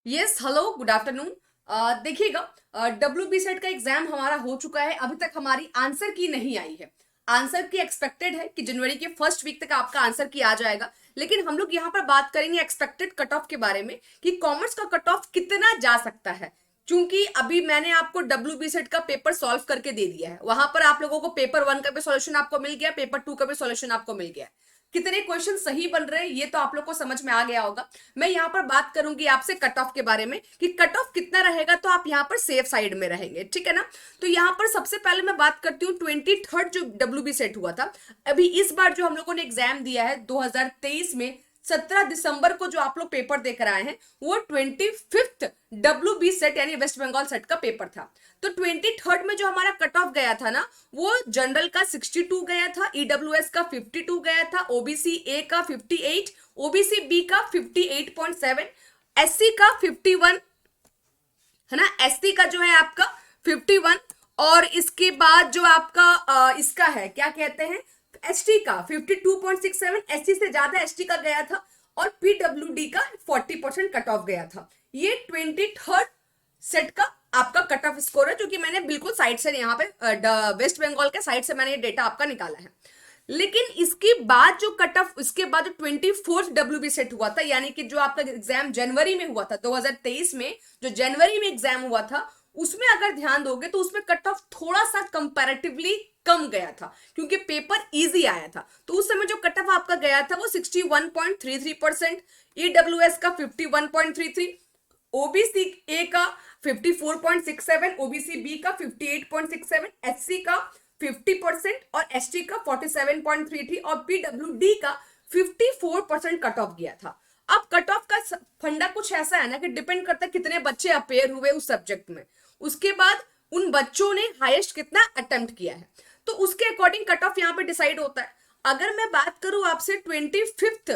Yes hello good afternoon. देखिएगा, W B set का exam हमारा हो चुका है। अभी तक हमारी आंसर की नहीं आई है। आंसर की एक्सपेक्टेड है कि जनवरी के फर्स्ट वीक तक आपका आंसर की आ जाएगा। लेकिन हम लोग यहाँ पर बात करेंगे एक्सपेक्टेड कट ऑफ के बारे में कि कॉमर्स का कट ऑफ कितना जा सकता है। क्योंकि अभी मैंने आपको डब्ल्यू बी सेट का पेपर सॉल्व करके दे दिया है। वहां पर आप लोगों को पेपर 1 का भी सॉल्यूशन आपको मिल गया, पेपर 2 का भी सॉल्यूशन आपको मिल गया। कितने क्वेश्चन सही बन रहे हैं ये तो आप लोग को समझ में आ गया होगा। मैं यहाँ पर बात करूंगी आपसे कट ऑफ के बारे में कि कट ऑफ कितना रहेगा, तो आप यहाँ पर सेफ साइड में रहेंगे, ठीक है ना। तो यहाँ पर सबसे पहले मैं बात करती हूँ 23rd जो डब्ल्यू बी सेट हुआ था। अभी इस बार जो हम लोगों ने एग्जाम दिया है 2023 में 17 दिसंबर को जो आप लोग पेपर देकर आए हैं वो 25th डब्ल्यू बी सेट यानी वेस्ट बंगाल सेट का पेपर था। तो 23rd में जो हमारा कट ऑफ गया था ना, वो जनरल का 62 गया था, ईडब्ल्यूएस का 52 गया था, ओबीसी ए का 58, ओबीसी बी का 58.7, एससी का 51 है ना, एससी का जो है आपका 51। और इसके बाद जो आपका इसका है क्या कहते हैं, एसटी का 52.67, एससी से ज्यादा एसटी का गया था। और पीडब्ल्यूडी का 40% कट ऑफ गया था। ये 23rd सेट का आपका कट ऑफ स्कोर है, जो कि मैंने बिल्कुल साइड से यहाँ पे वेस्ट बंगाल के साइड से मैंने ये डेटा आपका निकाला है। लेकिन इसके बाद जो कट ऑफ, इसके बाद जो 24th डब्ल्यूबी सेट हुआ था, यानी कि जो आपका एग्जाम जनवरी में हुआ था 2023 में, जो जनवरी में एग्जाम हुआ था, उसमें अगर ध्यान दोगे तो उसमें कट ऑफ थोड़ा सा कंपैरेटिवली कम गया था, क्योंकि पेपर इजी आया था। तो उस समय जो कट ऑफ आपका गया था वो 61.33%, ईडब्ल्यूएस का 51.33, ओबीसी ए का 54.67, ओबीसी बी का 58.67, एससी का 50% और एसटी का 47.33 और पीडब्ल्यूडी का 54% कट ऑफ गया था। अब कट ऑफ का फंडा कुछ ऐसा है ना कि डिपेंड करता है कितने बच्चे अपेयर हुए उस सब्जेक्ट में, उसके बाद उन बच्चों ने हाईएस्ट कितना अटेम्प्ट किया है, तो उसके अकॉर्डिंग कट ऑफ यहाँ पे डिसाइड होता है। अगर मैं बात करूं आपसे 25th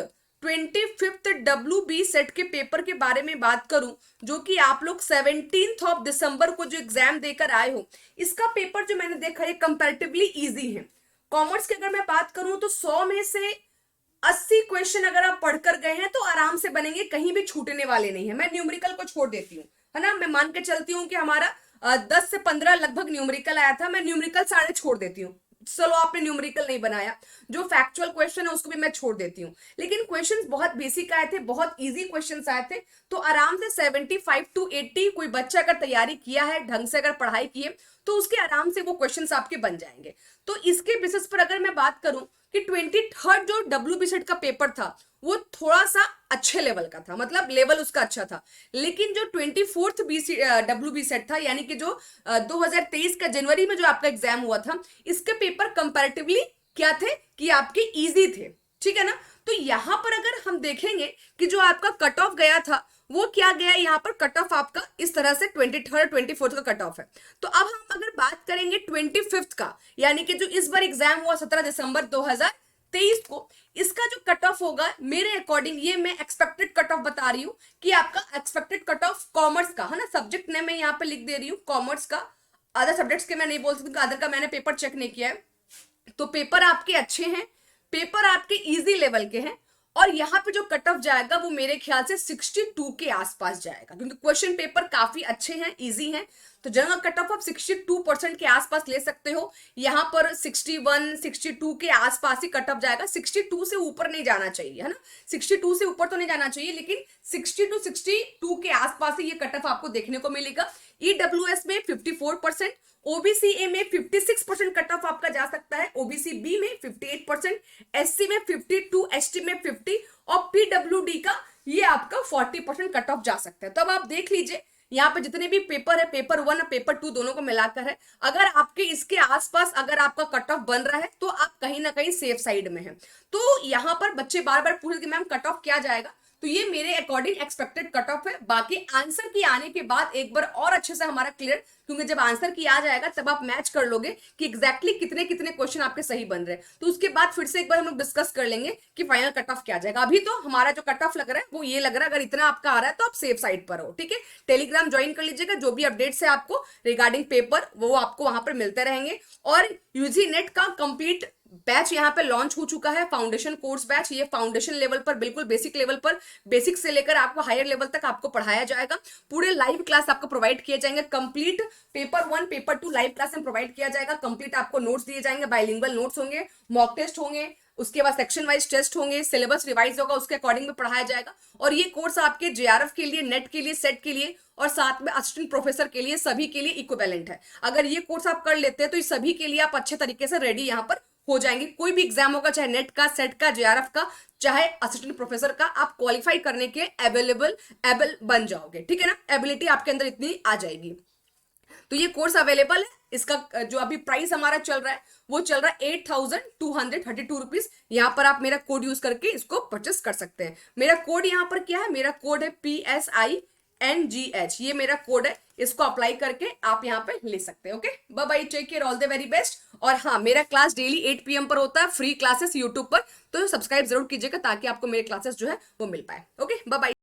डब्ल्यू बी सेट के पेपर के बारे में बात करूं, जो कि आप लोग 17 दिसंबर को जो एग्जाम देकर आए हो, इसका पेपर जो मैंने देखा है कंपैरेटिवली इजी है। कॉमर्स की अगर मैं बात करूं तो 100 में से 80 क्वेश्चन अगर आप पढ़कर गए हैं तो आराम से बनेंगे, कहीं भी छूटने वाले नहीं है। मैं न्यूमेरिकल को छोड़ देती हूँ, है ना, मैं मान के चलती हूँ कि हमारा 10 से 15 लगभग न्यूमेरिकल आया था, मैं न्यूमेरिकल सारे छोड़ देती हूँ। चलो आपने न्यूमेरिकल नहीं बनाया, जो फैक्चुअल क्वेश्चन है उसको भी मैं छोड़ देती हूँ। लेकिन क्वेश्चंस बहुत बेसिक आए थे, बहुत इजी क्वेश्चंस आए थे। तो आराम से 75 to 80 कोई बच्चा अगर तैयारी किया है, ढंग से अगर पढ़ाई की है, तो उसके आराम से वो क्वेश्चंस आपके बन जाएंगे। तो इसके बेसिस पर अगर मैं बात करूं कि 23rd जो डब्ल्यू बी सेट का पेपर था वो थोड़ा सा अच्छे लेवल का था, मतलब लेवल उसका अच्छा था। लेकिन जो 24th डब्ल्यू बी सेट था, यानी कि जो 2023 का जनवरी में जो आपका एग्जाम हुआ था, इसके पेपर कंपैरेटिवली क्या थे कि आपके इजी थे, ठीक है ना। तो यहां पर अगर हम देखेंगे कि जो आपका कट ऑफ गया था वो क्या गया, यहाँ पर कट ऑफ आपका इस तरह से 23rd 24th का कट ऑफ है। तो अब हम अगर बात करेंगे 25th का, यानी कि जो इस बार एग्जाम हुआ 17 दिसंबर 2023 को, इसका जो कट ऑफ होगा मेरे अकॉर्डिंग, ये मैं एक्सपेक्टेड कट ऑफ बता रही हूँ कि आपका एक्सपेक्टेड कट ऑफ कॉमर्स का, है ना, सब्जेक्ट ने मैं यहाँ पे लिख दे रही हूँ कॉमर्स का। अदर सब्जेक्ट्स के मैं नहीं बोल सकती, अदर का मैंने पेपर चेक नहीं किया है। तो पेपर आपके अच्छे हैं, पेपर आपके इजी लेवल के हैं, और यहाँ पे जो कट ऑफ जाएगा वो मेरे ख्याल से 62 के आसपास जाएगा, क्योंकि क्वेश्चन पेपर काफी अच्छे हैं, इजी हैं। तो जनरल कट ऑफ आप 62% के आसपास ले सकते हो। यहाँ पर 61 62 के आसपास ही कट ऑफ जाएगा, 62 से ऊपर नहीं जाना चाहिए, है ना, 62 से ऊपर तो नहीं जाना चाहिए, लेकिन 60 to 62 के आसपास ही ये कट ऑफ आपको देखने को मिलेगा। ईडब्ल्यूएस में 54%, ओबीसी ए में 56% कट ऑफ आपका जा सकता है, ओबीसी बी में 58%, एससी में 52, एसटी में 50 और पीडब्ल्यूडी का ये आपका 40% कट ऑफ जा सकता है। तो अब आप देख लीजिए यहाँ पे जितने भी पेपर है, पेपर 1 और पेपर 2 दोनों को मिलाकर है, अगर आपके इसके आसपास अगर आपका कट ऑफ बन रहा है तो आप कहीं ना कहीं सेफ साइड में है। तो यहाँ पर बच्चे बार बार पूछे कि मैम कट ऑफ क्या जाएगा, तो ये मेरे अकॉर्डिंग एक्सपेक्टेड कट ऑफ है। बाकी आंसर की आने के बाद एक बार और अच्छे से हमारा क्लियर क्योंकि जब आंसर की आ जाएगा तब आप मैच कर लोगे कि एग्जैक्टली कितने कितने क्वेश्चन आपके सही बन रहे हैं। तो उसके बाद फिर से एक बार हम लोग डिस्कस कर लेंगे कि फाइनल कट ऑफ क्या जाएगा। अभी तो हमारा जो कट ऑफ लग रहा है वो ये लग रहा है, अगर इतना आपका आ रहा है तो आप सेफ साइड पर हो, ठीक है। टेलीग्राम ज्वाइन कर लीजिएगा, जो भी अपडेट्स है आपको रिगार्डिंग पेपर वो आपको वहां पर मिलते रहेंगे। और यूजी नेट का कंप्लीट बैच यहाँ पे लॉन्च हो चुका है, फाउंडेशन कोर्स बैच। ये फाउंडेशन लेवल पर, बिल्कुल बेसिक लेवल पर, बेसिक से लेकर आपको हायर लेवल तक आपको पढ़ाया जाएगा। पूरे लाइव क्लास आपको प्रोवाइड किए जाएंगे, complete paper 1 paper 2 live class में प्रोवाइड किया जाएगा। कंप्लीट आपको नोट्स दिए जाएंगे, बाइलिंगुअल नोट्स होंगे, मॉक टेस्ट होंगे, उसके बाद सेक्शन वाइज टेस्ट होंगे, सिलेबस रिवाइज होगा, उसके अकॉर्डिंग में पढ़ाया जाएगा। और ये कोर्स आपके जेआरएफ के लिए, नेट के लिए, सेट के लिए और साथ में असिस्टेंट प्रोफेसर के लिए, सभी के लिए इक्विवेलेंट है। अगर ये कोर्स आप कर लेते हैं तो इस सभी के लिए आप अच्छे तरीके से रेडी यहाँ पर हो जाएंगे। कोई भी एग्जाम होगा, चाहे नेट का, सेट का, जेआरएफ का, चाहे असिस्टेंट प्रोफेसर का, आप क्वालिफाई करने के एबल बन जाओगे, ठीक है ना। एबिलिटी आपके अंदर इतनी आ जाएगी। तो ये कोर्स अवेलेबल है। इसका जो अभी प्राइस हमारा चल रहा है वो चल रहा है 8,232 रुपीज। यहाँ पर आप मेरा कोड यूज करके इसको परचेस कर सकते हैं। मेरा कोड यहाँ पर क्या है, मेरा कोड है PSINGH, ये मेरा कोड है। इसको अप्लाई करके आप यहाँ पे ले सकते हैं। Okay, bye bye, take care, all the very best. और हाँ, मेरा क्लास डेली 8 PM पर होता है, फ्री क्लासेस यूट्यूब पर, तो सब्सक्राइब जरूर कीजिएगा ताकि आपको मेरे क्लासेस जो है वो मिल पाए। Okay, bye bye.